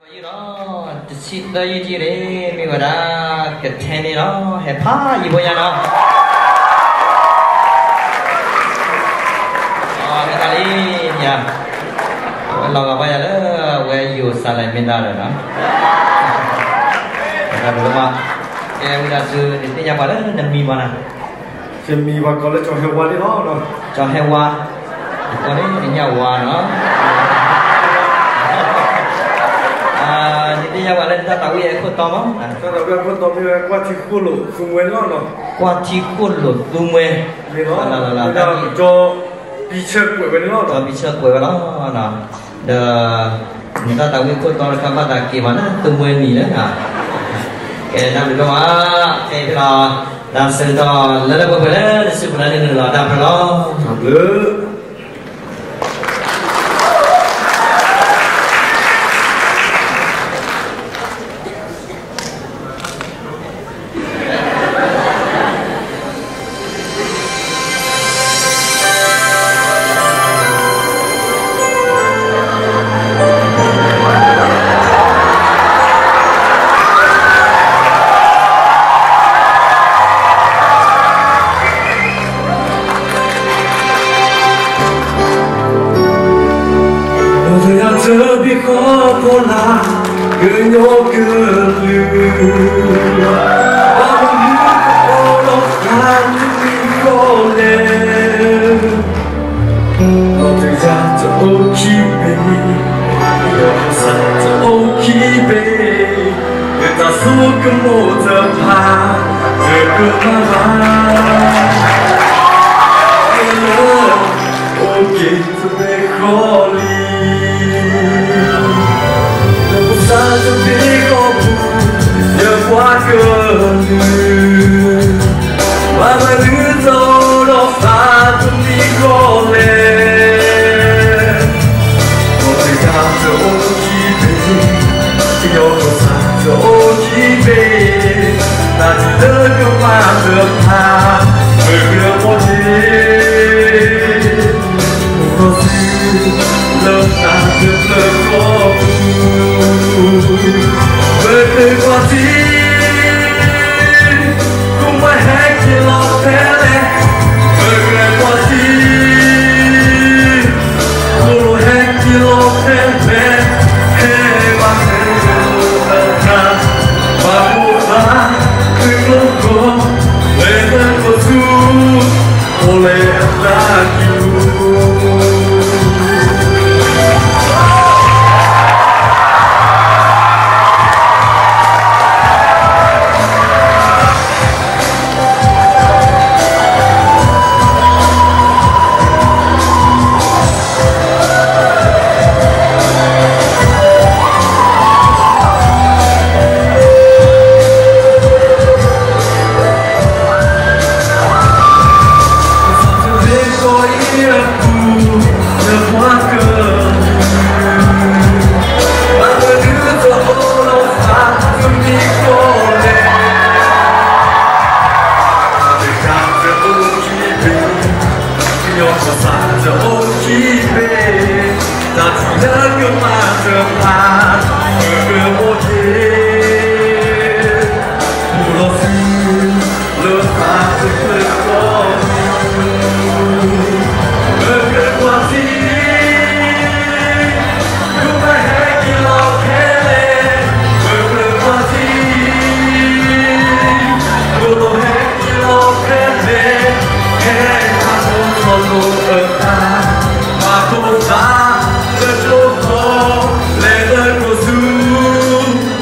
Vậy đó, xin đây chỉ để mình gọi là cái thằng này nó hay phá gì bây giờ nó, cái ta đi nha,เราก็ไปแล้วเวยูสไลมินดาเลยนะเราดูมาเอ็มจะซื้อนี่ยังมาแล้วนั่นมีมานะจะมีว่าก็เลยจอเฮวาได้เนาะจอเฮวาตอนนี้นี่ยาวาเนาะนี่ยังว่าเล่นตาตาวิเอคุตอมั้งตาตาวิเอคุตอมีกว่าที่คุลุซุมเวเนาะกว่าที่คุลุซุมเวนี่เนาะแล้วจอปีเชิกเวเนาะปีเชิกเวเนาะนะเดนี่ตาตาวิคุตอแล้วก็ตากีมันซุมเวนี่นะแกนั่งดูว่าแกเราดันเซนต์แล้วก็ไปเลยสิบนาทีนึงเราดับไปแล้วดับเลย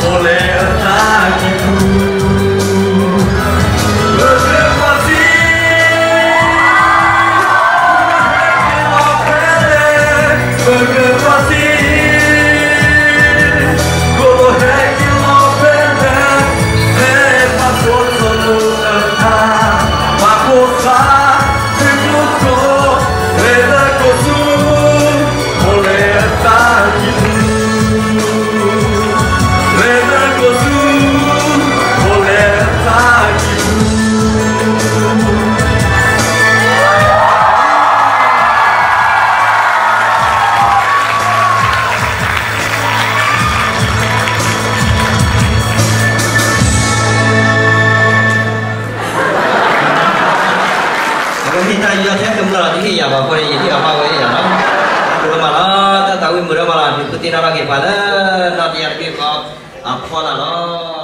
โอเล Kalau kita juga saya kemana lagi ya bapak ini jadi apa ya no. Kalau malah tak tahu mudah malah ikutin orang kepala nanti yang kita apa lah no.